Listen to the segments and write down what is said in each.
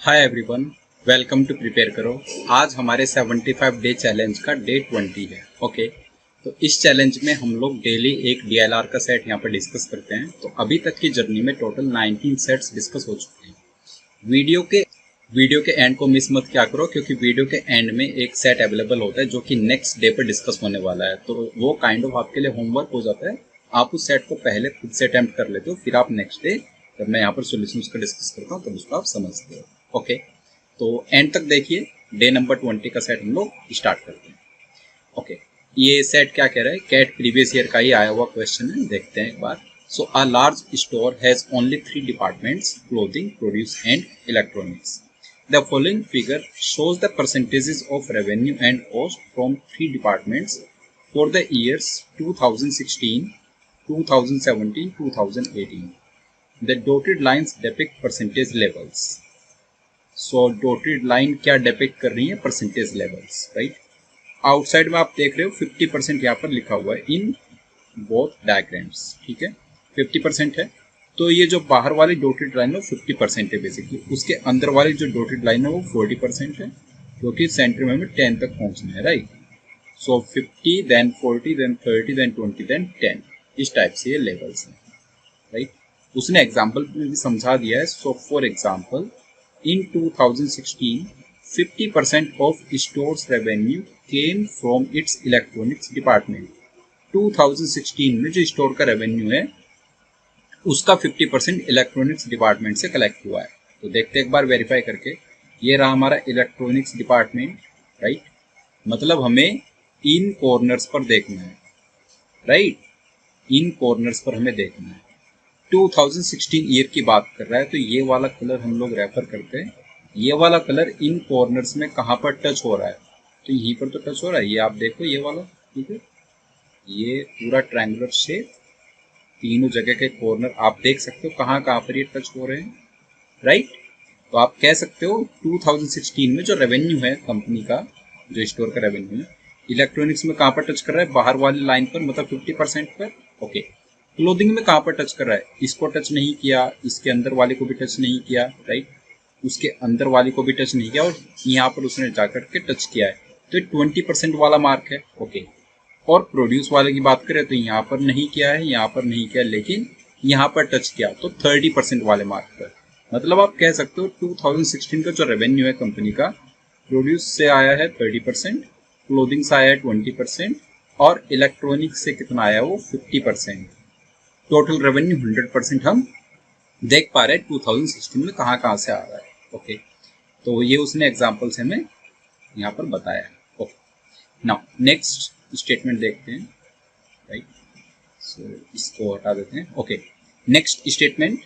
Hi everyone, welcome to prepare करो। आज हमारे 75 डे चैलेंज का डे 20 है। ओके, तो इस चैलेंज में हम लोग डेली एक DLR का सेट यहाँ पर डिस्कस करते हैं। तो अभी तक की जर्नी में टोटल 19 सेट्स डिस्कस हो चुके हैं। वीडियो के एंड को मिस मत क्या करो, क्योंकि वीडियो के एंड में एक सेट अवेलेबल होता है जो कि नेक्स्ट डे पर डिस्कस होने वाला है। तो वो काइंड ऑफ आपके लिए होमवर्क हो जाता है। आप उस सेट को पहले खुद से अटेम्प्ट कर लेते हो, फिर आप नेक्स्ट डे जब मैं यहाँ पर सोल्यूशन का डिस्कस करता हूँ तब उसको आप समझते हो। ओके, तो एंड तक देखिए। डे नंबर 20 का सेट हम लोग स्टार्ट करते हैं। ओके, ये सेट क्या कह रहा है? कैट प्रीवियस ईयर का ही आया हुआ क्वेश्चन है, देखते हैं एक बार। So a large store has only 3 departments, clothing, produce and electronics. The following figure shows the percentages of revenue and cost from 3 departments for the years 2016, 2017, 2018. The dotted lines depict percentage levels. So dotted line क्या depict कर रही है? Percentage levels, right. Outside में आप देख रहे हो 50% यहाँ पर लिखा हुआ है इन बोथ डायग्राम्स, ठीक है। 50% है, तो ये जो बाहर वाली डॉटेड लाइन है 50% है बेसिकली। उसके अंदर वाली जो डॉटेड लाइन है वो 40% है, क्योंकि सेंटर में हमें 10 तक पहुंचना है, राइट। सो 50 देन 40 देन 30 देन 20 देन 10, इस टाइप से ये लेवल्स हैं, राइट। उसने एग्जाम्पल में भी समझा दिया है। So for example, in 2016, 50% of store's revenue came from its electronics department. 2016 में जो स्टोर का रेवेन्यू है उसका 50% इलेक्ट्रॉनिक्स डिपार्टमेंट से कलेक्ट हुआ है। तो देखते एक बार वेरीफाई करके। ये रहा हमारा इलेक्ट्रॉनिक्स डिपार्टमेंट, राइट। मतलब हमें इन कॉर्नर्स पर देखना है, राइट। इन कॉर्नर्स पर हमें देखना है। 2016 ईयर की बात कर रहा है, तो ये वाला कलर हम लोग रेफर करते हैं। ये वाला कलर इन कॉर्नर्स में कहाँ पर टच हो रहा है? तो यहीं पर तो टच हो रहा है। ये आप देखो, ये वाला, ठीक है। ये पूरा ट्रायंगुलर शेप, तीनों जगह के कॉर्नर आप देख सकते हो कहाँ कहाँ पर ये टच हो रहे हैं, राइट। तो आप कह सकते हो 2016 में जो रेवेन्यू है कंपनी का, जो स्टोर का रेवेन्यू है, इलेक्ट्रॉनिक्स में कहाँ पर टच कर रहा है? बाहर वाली लाइन पर, मतलब 50% पर। ओके, क्लोथिंग में कहाँ पर टच कर रहा है? इसको टच नहीं किया, इसके अंदर वाले को भी टच नहीं किया, राइट। उसके अंदर वाले को भी टच नहीं किया, और यहाँ पर उसने जाकर के टच किया है, तो ये 20% वाला मार्क है। ओके, और प्रोड्यूस वाले की बात करें तो यहाँ पर नहीं किया है, यहाँ पर नहीं किया, लेकिन यहाँ पर टच किया, तो 30% वाले मार्क पर। मतलब आप कह सकते हो 2016 का जो रेवेन्यू है कंपनी का, प्रोड्यूस से आया है 30%, क्लोथिंग से आया है 20%, और इलेक्ट्रॉनिक से कितना आया है? वो 50%। टोटल रेवेन्यू 100% हम देख पा रहे हैं 2016 में कहाँ से आ रहा है। ओके, तो ये उसने एग्जाम्पल से हमें यहाँ पर बताया है। ओके, नाउ नेक्स्ट स्टेटमेंट देखते हैं, राइट। सो इसको हटा देते हैं। Okay, next statement,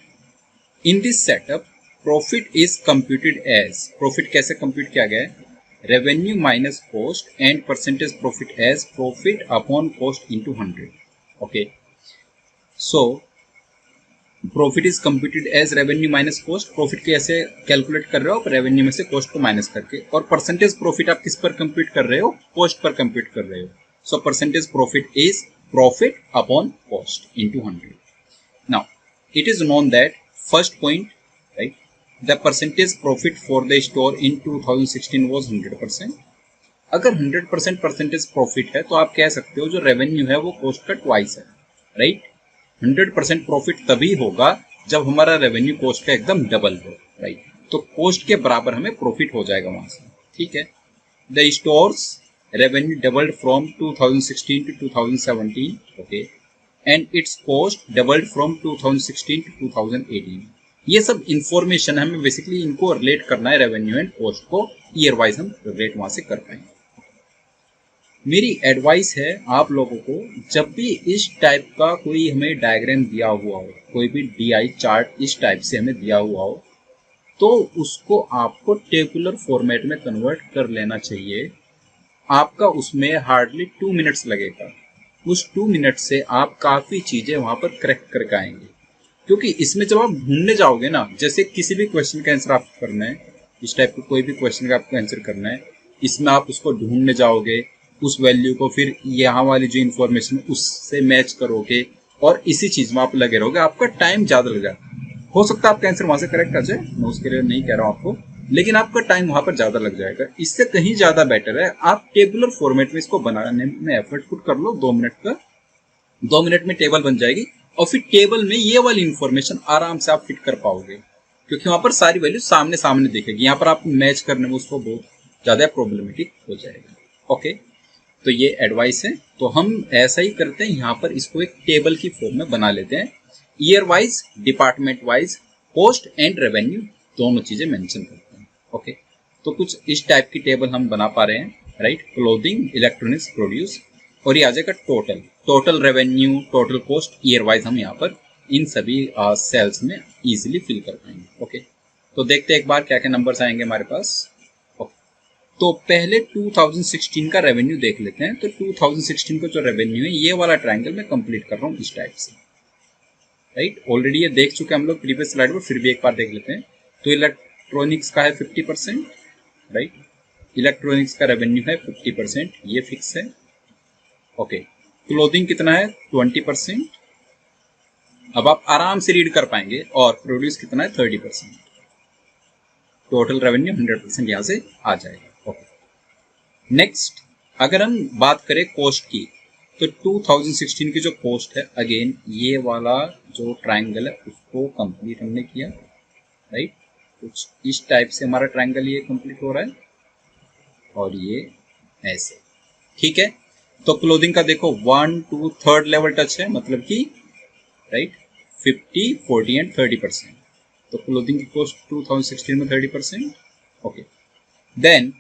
in this setup profit is computed as, profit कैसे कंप्यूट किया गया है? Revenue minus cost and percentage profit as profit upon cost into 100। Okay, so profit is computed as revenue minus cost. Profit कैसे calculate कर रहे हो? Revenue में से कॉस्ट को माइनस करके। और परसेंटेज प्रॉफिट आप किस पर कंप्यूट कर रहे हो? कॉस्ट पर कंप्यूट कर रहे हो। So percentage profit is profit upon cost into 100। Now it is known that first point, right, the percentage profit for the store in 2016 was 100%। अगर 100% परसेंटेज प्रॉफिट है तो आप कह सकते हो जो रेवेन्यू है वो कॉस्ट का ट्वाइस है, राइट। 100% प्रॉफिट तभी होगा जब हमारा रेवेन्यू कॉस्ट का एकदम डबल हो, राइट। तो कॉस्ट के बराबर हमें प्रॉफिट हो जाएगा वहां से, ठीक है। The store's revenue doubled from 2016 to 2017, okay, and its cost doubled from 2016 to 2018। ये सब इंफॉर्मेशन हमें बेसिकली इनको रिलेट करना है, रेवेन्यू एंड कॉस्ट को ईयर वाइज हम रिलेट वहां से कर पाएंगे। मेरी एडवाइस है आप लोगों को, जब भी इस टाइप का कोई हमें डायग्राम दिया हुआ हो, कोई भी DI चार्ट इस टाइप से हमें दिया हुआ हो, तो उसको आपको टेबुलर फॉर्मेट में कन्वर्ट कर लेना चाहिए। आपका उसमें हार्डली 2 मिनट्स लगेगा। उस 2 मिनट से आप काफ़ी चीज़ें वहाँ पर करेक्ट करके आएंगे। क्योंकि इसमें जब आप ढूंढने जाओगे ना, जैसे किसी भी क्वेश्चन का आंसर आपको करना है, इस टाइप का कोई भी क्वेश्चन का आपको आंसर करना है, इसमें आप उसको ढूंढने जाओगे, उस वैल्यू को फिर यहाँ वाली जो इन्फॉर्मेशन उससे मैच करोगे, और इसी चीज़ में आप लगे रहोगे, आपका टाइम ज़्यादा लग जाएगा। हो सकता है आपका आंसर वहाँ से करेक्ट आ जाए, मैं उसके लिए नहीं कह रहा हूँ आपको, लेकिन आपका टाइम वहां पर ज्यादा लग जाएगा। इससे कहीं ज्यादा बेटर है आप टेबुलर फॉर्मेट में इसको बनाने में एफर्ट पुट कर लो, 2 मिनट का, 2 मिनट में टेबल बन जाएगी। और फिर टेबल में ये वाली इंफॉर्मेशन आराम से आप फिट कर पाओगे, क्योंकि वहां पर सारी वैल्यू सामने सामने दिखेगी। यहाँ पर आप मैच करने में उसको बहुत ज्यादा प्रॉब्लमेटिक हो जाएगा। ओके, तो ये एडवाइस है। तो हम ऐसा ही करते हैं, यहाँ पर इसको एक टेबल की फॉर्म में बना लेते हैं। Year wise, department wise, cost and revenue दोनों चीजें मेंशन करते हैं। ओके, तो कुछ इस टाइप की टेबल हम बना पा रहे हैं, राइट। क्लोथिंग, इलेक्ट्रॉनिक्स, प्रोड्यूस, और ये आ जाएगा total, total revenue, total cost, year wise हम यहाँ पर इन सभी सेल्स में इजीली फिल कर पाएंगे। ओके, तो देखते हैं एक बार क्या क्या नंबर्स आएंगे हमारे पास। तो पहले 2016 का रेवेन्यू देख लेते हैं। तो 2016 का जो रेवेन्यू है, ये वाला ट्रायंगल मैं कंप्लीट कर रहा हूँ इस टाइप से, राइट। ऑलरेडी ये देख चुके हम लोग प्रीवियस स्लाइड में, फिर भी एक बार देख लेते हैं। तो इलेक्ट्रॉनिक्स का है 50%, राइट। इलेक्ट्रॉनिक्स का रेवेन्यू है 50%, ये फिक्स है। ओके, क्लोथिंग कितना है 20%, अब आप आराम से रीड कर पाएंगे। और प्रोड्यूस कितना है 30%, टोटल रेवेन्यू 100% यहां से आ जाएगा। ओके, नेक्स्ट अगर हम बात करें कॉस्ट की, तो 2016 की जो कॉस्ट है, अगेन ये वाला जो ट्रायंगल है उसको कंप्लीट हमने किया, राइट। कुछ इस टाइप से हमारा ट्रायंगल ये कंप्लीट हो रहा है, और ये ऐसे, ठीक है। तो क्लोथिंग का देखो 1 2 3rd लेवल टच है, मतलब कि राइट 50, 40 एंड 30%। तो क्लोथिंग की कॉस्ट 2016 में 30%। ओके, देन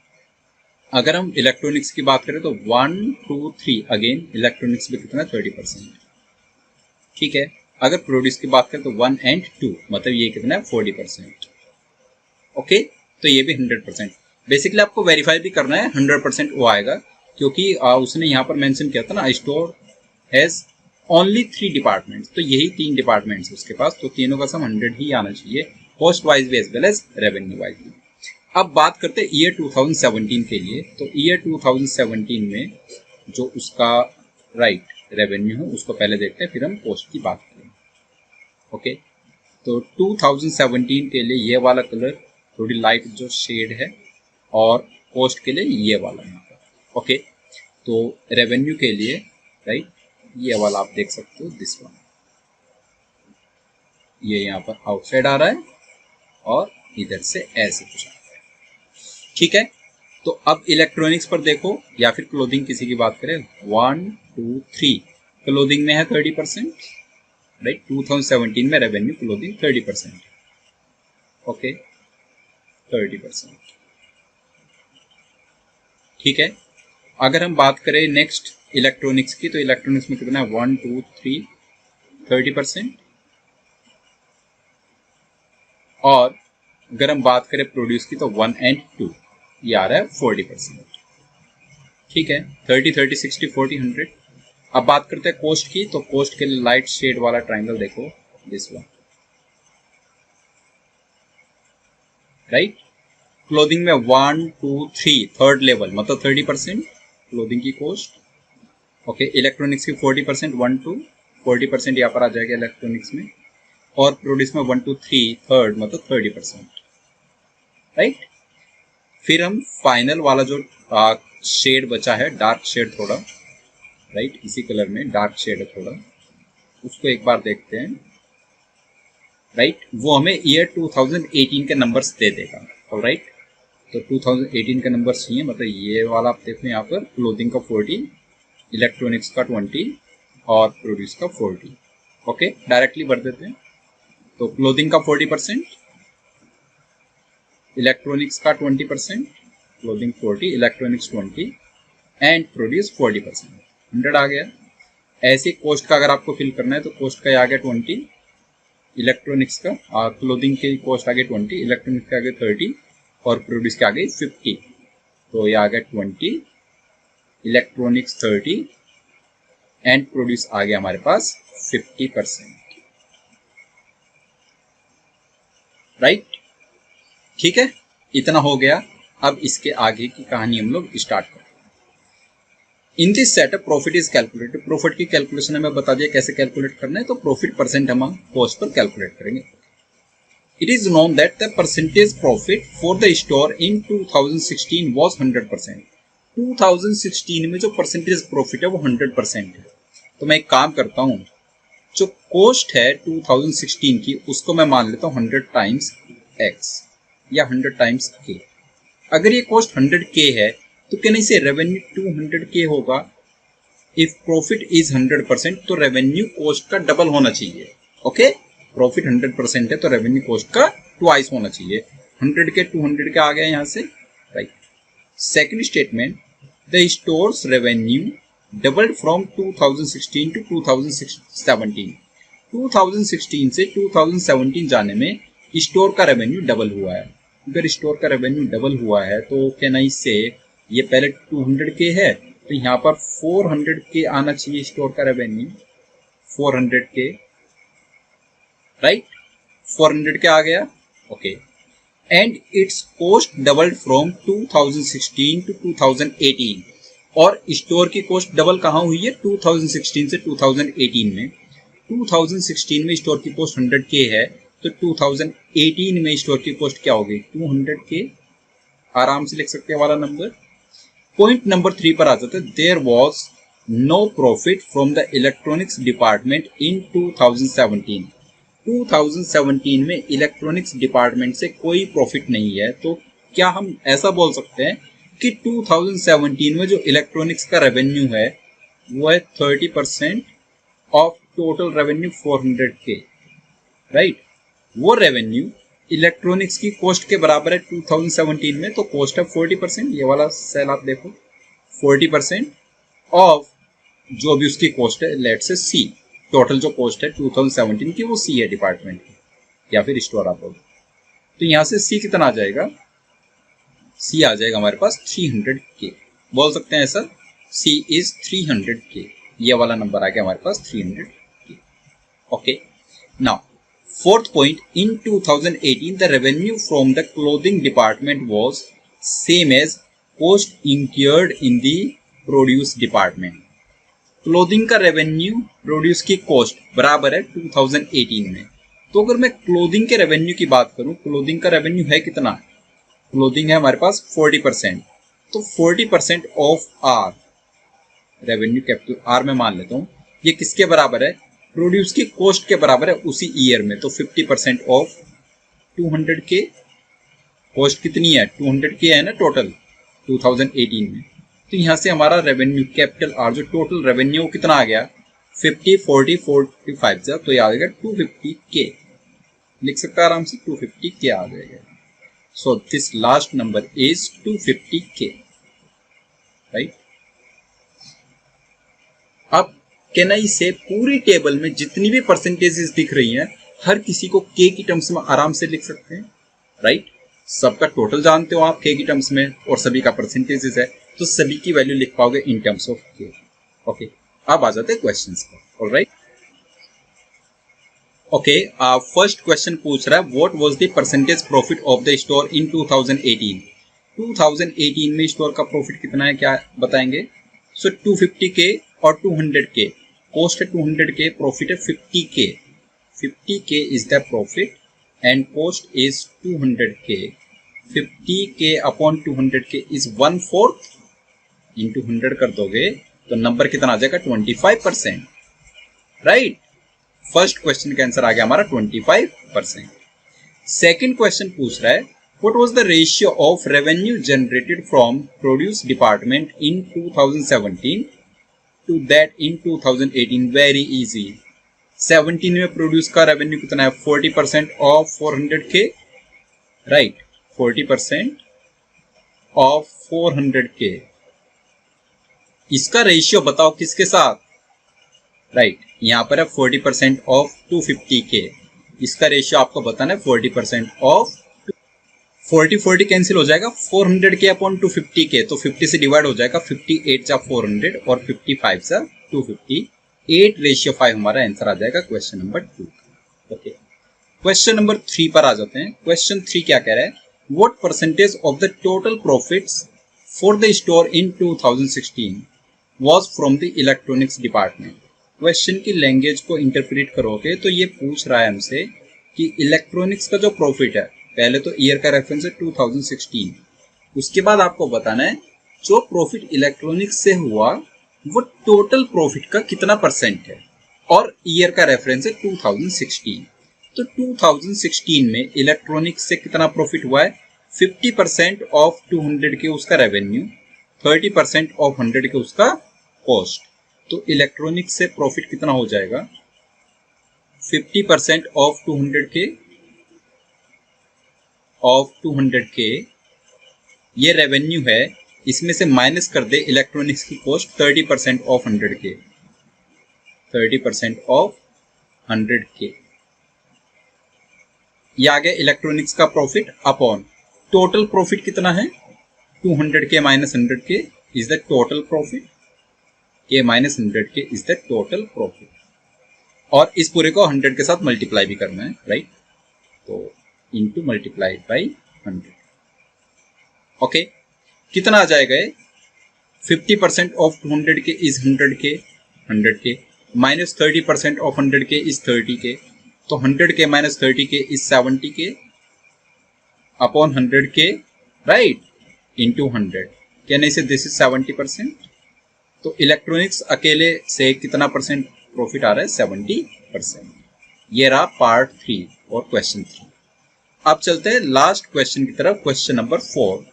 अगर हम इलेक्ट्रॉनिक्स की बात करें तो 1 2 3, अगेन इलेक्ट्रॉनिक्स में कितना 30%, ठीक है। अगर प्रोड्यूस की बात करें तो 1 एंड 2, मतलब ये कितना है 40%। ओके, तो ये भी 100%। बेसिकली आपको वेरीफाई भी करना है 100% वो आएगा, क्योंकि उसने यहाँ पर मेंशन किया था ना, स्टोर हैज ओनली 3 डिपार्टमेंट्स, तो यही 3 डिपार्टमेंट्स उसके पास, तो तीनों का सम 100 ही आना चाहिए, कॉस्ट वाइज भी as well as revenue wise भी। अब बात करते हैं ईयर 2017 के लिए। तो ईयर 2017 में जो उसका राइट रेवेन्यू है उसको पहले देखते हैं, फिर हम कॉस्ट की बात करेंगे। ओके, तो 2017 के लिए ये वाला कलर थोड़ी लाइट जो शेड है, और कॉस्ट के लिए ये वाला यहाँ पर। ओके, तो रेवेन्यू के लिए राइट ये वाला आप देख सकते हो, दिस वन, ये यहाँ पर आउटसाइड आ रहा है और इधर से ऐसे कुछ आ रहा है, ठीक है। तो अब इलेक्ट्रॉनिक्स पर देखो, या फिर क्लोथिंग किसी की बात करें, 1 2 3, क्लोथिंग में है 30%, राइट। 2017 में रेवेन्यू क्लोथिंग 30%, ओके 30%, ठीक है। अगर हम बात करें नेक्स्ट इलेक्ट्रॉनिक्स की, तो इलेक्ट्रॉनिक्स में कितना है 1 2 3 30%। और अगर हम बात करें प्रोड्यूस की, तो 1 एंड 2, ये आ रहा है 40%, ठीक है। 30 30 60 40 100। अब बात करते हैं कॉस्ट की, तो कॉस्ट के लिए लाइट शेड वाला ट्राइंगल देखो, दिस वन, राइट। क्लोथिंग में 1 2 3, 3rd लेवल, मतलब 30% क्लोथिंग की कॉस्ट। ओके, इलेक्ट्रॉनिक्स की 40%, 1 2 40% यहाँ पर आ जाएगा इलेक्ट्रॉनिक्स में। और प्रोड्यूस में 1 2 3, 3rd मतलब 30%, राइट। फिर हम फाइनल वाला जो शेड बचा है, डार्क शेड थोड़ा, राइट, इसी कलर में डार्क शेड है थोड़ा, उसको एक बार देखते हैं, राइट। वो हमें ईयर 2018 के नंबर्स दे देगा, ऑलराइट। तो 2018 के नंबर्स चाहिए, मतलब ये वाला आप देखो यहाँ पर, क्लोथिंग का 40, इलेक्ट्रॉनिक्स का 20 और प्रोड्यूस का 40। ओके, डायरेक्टली भर देते हैं। तो क्लोथिंग का 40%, इलेक्ट्रॉनिक्स का 20%, क्लोथिंग 40, इलेक्ट्रॉनिक्स 20 एंड प्रोड्यूस 40%, 100 आ गया। ऐसे कॉस्ट का अगर आपको फिल करना है, तो कॉस्ट का आ गया 20, इलेक्ट्रॉनिक्स का क्लोथिंग की कॉस्ट आ गई 20, इलेक्ट्रॉनिक्स का आ गया 30 और प्रोड्यूस का आ गई 50। तो ये आ गया 20, इलेक्ट्रॉनिक्स 30 एंड प्रोड्यूस आ गया हमारे पास 50%, राइट, ठीक है। इतना हो गया। अब इसके आगे की कहानी हम लोग स्टार्ट करते हैं। इन this setup profit is calculated, profit की कैलकुलेशन हमें बता दिया कैसे कैलकुलेट करना है। तो प्रॉफिट परसेंट हम कॉस्ट पर कैलकुलेट करेंगे। It is known that the percentage profit for the store in 2016 was 100%. 2016 में जो परसेंटेज प्रॉफिट है वो 100% है। तो मैं एक काम करता हूँ, जो कॉस्ट है 2016 की उसको मैं मान लेता हूँ 100 टाइम्स x या 100 टाइम्स k। अगर ये कॉस्ट 100k है तो क्या नहीं से रेवेन्यू 200k होगा। इफ प्रॉफिट इज 100% तो रेवेन्यू कॉस्ट का डबल होना चाहिए। ओके, प्रॉफिट 100% है तो रेवेन्यू कॉस्ट का ट्वाइस होना चाहिए। 100 के 200 के आ गया यहाँ से, right. Second statement, the store's revenue doubled from 2016 to 2017। 2016 से 2017 जाने में स्टोर का रेवेन्यू डबल हुआ है। अगर स्टोर का रेवेन्यू डबल हुआ है तो कैन आई से ये पहले 200k है तो यहाँ पर 400k आना चाहिए स्टोर का रेवेन्यू, 400k, राइट। 400k आ गया, okay. And its cost doubled from 2016 to 2018। और स्टोर की कॉस्ट डबल कहाँ हुई है? 2016 से 2018 में। 2016 में स्टोर की कॉस्ट 100k है तो 2018 में स्टोर की कॉस्ट क्या होगी? 200k। आराम से लिख सकते हैं वाला नंबर। पॉइंट नंबर 3 पर आ जाते हैं। There was no profit from the electronics department in 2017। 2017 में इलेक्ट्रॉनिक्स डिपार्टमेंट से कोई प्रॉफिट नहीं है। तो क्या हम ऐसा बोल सकते हैं कि 2017 में जो इलेक्ट्रॉनिक्स का रेवेन्यू है वो है 30% of total revenue 400k, right. वो रेवेन्यू इलेक्ट्रॉनिक्स की कॉस्ट के बराबर है 2017 में, तो कॉस्ट है 40%। ये वाला सेल आप देखो, 40% ऑफ जो भी उसकी कॉस्ट है, लेट से सी, टोटल जो कॉस्ट है 2017 की वो सी है डिपार्टमेंट की या फिर स्टोर आप बोलो। तो यहाँ से सी कितना आ जाएगा? सी आ जाएगा हमारे पास 300k। बोल सकते हैं ऐसा, सी इज 300k। ये वाला नंबर आ गया हमारे पास 300k। Okay, now fourth point, in 2018 the revenue from the clothing department was same as cost incurred in the produce department। Clothing का रेवेन्यू प्रोड्यूस की कॉस्ट बराबर है 2018 में। तो अगर मैं क्लोथिंग के रेवेन्यू की बात करूं, क्लोथिंग का रेवेन्यू है कितना? क्लोथिंग है हमारे पास 40%। तो 40% of R revenue, capital R में मान लेता हूं, ये किसके बराबर है? प्रोड्यूस की कॉस्ट के बराबर है उसी ईयर में। तो 50% ऑफ 200k। कॉस्ट कितनी है? 200k है ना टोटल 2018 में। तो यहाँ से हमारा रेवेन्यू कैपिटल आर जो टोटल रेवेन्यू कितना आ गया? 50, 40, 45 जा, तो ये आ जाएगा 250k। लिख सकता है आराम से, 250k आ जाएगा। So this last number is 250k, right. अब कैन आई से पूरी टेबल में जितनी भी परसेंटेजेस दिख रही हैं हर किसी को के की टर्म्स में आराम से लिख सकते हैं, राइट। सबका टोटल जानते हो आप के की टर्म्स में और सभी का परसेंटेजेस है तो सभी की वैल्यू लिख पाओगे इन टर्म्स ऑफ के। ओके, अब आ जाते हैं क्वेश्चंस पर, ऑलराइट। ओके, फर्स्ट क्वेश्चन पूछ रहा है what was the percentage profit of the store in 2018। 2018 में स्टोर का प्रॉफिट कितना है, क्या बताएंगे? सो 250k और 200k। कॉस्ट है 200k, प्रॉफिट है 50k। 50k is the profit and cost is 200k। 50k upon 200k is 1/4 into 100 कर दोगे तो नंबर कितना आ जाएगा? 25%, राइट। फर्स्ट क्वेश्चन का आंसर आ गया हमारा 25%। सेकेंड क्वेश्चन पूछ रहा है what was the ratio of revenue generated from produce department in 2017 to that in 2018। Very easy. 17 में प्रोड्यूस का रेवेन्यू कितना है? 40% of 400k, right. 40% of 400k। इसका रेशियो बताओ किसके साथ? राइट, यहाँ पर है 40% ऑफ 250k। इसका रेशियो आपको बताना है 40% ऑफ 40 कैंसिल हो जाएगा, 400k अपॉन 250k तो 50 से डिवाइड हो जाएगा, 58 जा 400 और 55 जा 250। 8 रेशियो 5 हमारा आंसर आ जाएगा question number 2। Okay, question number 3 पर आ जाते हैं। क्वेश्चन 3 क्या कह रहा है? What percentage of the total profits for the store in 2016 was from the electronics department. Question की लैंग्वेज को इंटरप्रेट करोगे तो ये पूछ रहा है हमसे कि इलेक्ट्रॉनिक्स का जो प्रॉफिट है, पहले तो ईयर का रेफरेंस है 2016, उसके बाद आपको बताना है जो प्रॉफिट इलेक्ट्रॉनिक्स से हुआ वो टोटल प्रॉफिट का कितना परसेंट है, और ईयर का रेफरेंस है 2016। तो 2016 में इलेक्ट्रॉनिक्स से कितना प्रॉफिट हुआ है, 50% ऑफ 200 के उसका रेवेन्यू, 30% ऑफ 100 के उसका कॉस्ट। तो इलेक्ट्रॉनिक्स से प्रॉफिट कितना हो जाएगा, 50% ऑफ 200 के ये रेवेन्यू है, इसमें से माइनस कर दे इलेक्ट्रॉनिक्स की कॉस्ट 30% ऑफ 100 के, 30% ऑफ 100 के, ये आ गया इलेक्ट्रॉनिक्स का प्रॉफिट अपॉन टोटल प्रॉफिट कितना है, 200 के माइनस 100 के इज द टोटल प्रॉफिट, के माइनस 100 के इज द टोटल प्रॉफिट, और इस पूरे को 100 के साथ मल्टीप्लाई भी करना है, राइट। तो इंटू मल्टीप्लाई बाई 100, ओके। कितना आ जाएगा ये, 50% ऑफ 200 के इज 100 के, 100 के माइनस 30% ऑफ 100 के इज 30 के, तो 100 के माइनस 30 के इज 70 के अपॉन 100 के, राइट, इंटू 100, क्या नहीं से दिस इज 70%। तो इलेक्ट्रॉनिक्स अकेले से कितना परसेंट प्रॉफिट आ रहा है, 70%। ये रहा पार्ट 3 और क्वेश्चन 3। अब चलते हैं लास्ट क्वेश्चन की तरफ, question number 4।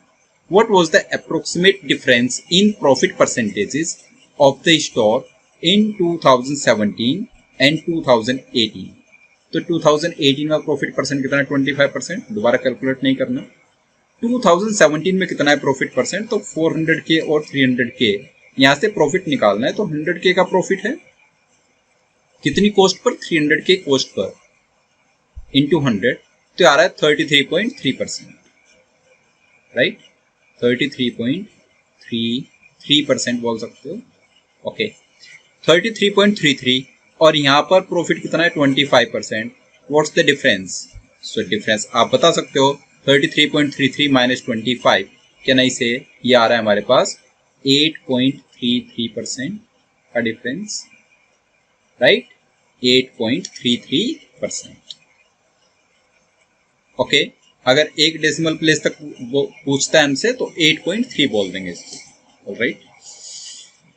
What was the approximate difference in profit percentages of the store in 2017 and 2018? तो 2018 में प्रॉफिट परसेंट कितना है, 25%, दोबारा कैलकुलेट नहीं करना। 2017 में कितना है प्रॉफिट परसेंट, तो 400 के और 300 के यहां से प्रॉफिट निकालना है। तो 100 के का प्रॉफिट है कितनी कॉस्ट पर, 300 के कॉस्ट पर, इंटू 100, तो आ रहा है 33.3%, राइट, 33.33% बोल सकते हो, ओके। 33.33 और यहाँ पर प्रॉफिट कितना है, 25%। What's the difference, so difference आप बता सकते हो, 33.33 माइनस 25, क्या नहीं से ये आ रहा है हमारे पास 8.33% का डिफरेंस, राइट, 8.33%, ओके। अगर एक डेसिमल प्लेस तक वो पूछता है हमसे तो 8.3 बोल देंगे इसको, राइट।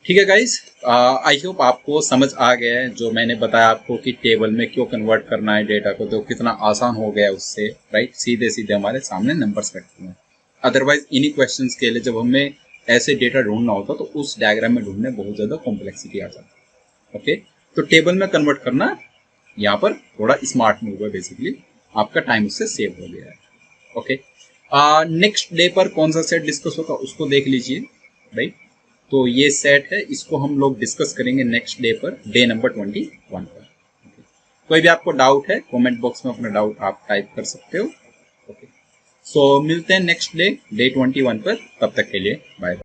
ठीक है गाइस, आई होप आपको समझ आ गया है जो मैंने बताया आपको कि टेबल में क्यों कन्वर्ट करना है डेटा को, तो कितना आसान हो गया उससे, राइट। सीधे सीधे हमारे सामने नंबर्स रखते हैं। अदरवाइज इन्हीं क्वेश्चंस के लिए जब हमें ऐसे डेटा ढूंढना होता तो उस डायग्राम में ढूंढने बहुत ज्यादा कॉम्प्लेक्सिटी आ जाती है, ओके। तो टेबल में कन्वर्ट करना यहाँ पर थोड़ा स्मार्ट मूव है, बेसिकली आपका टाइम उससे सेव हो गया है, ओके। नेक्स्ट डे पर कौन सा सेट डिस्कस होगा उसको देख लीजिए, राइट। तो ये सेट है, इसको हम लोग डिस्कस करेंगे नेक्स्ट डे पर, डे नंबर 21 पर। कोई भी आपको डाउट है कमेंट बॉक्स में अपना डाउट आप टाइप कर सकते हो, ओके। सो मिलते हैं नेक्स्ट डे 21 पर, तब तक के लिए बाय बाय।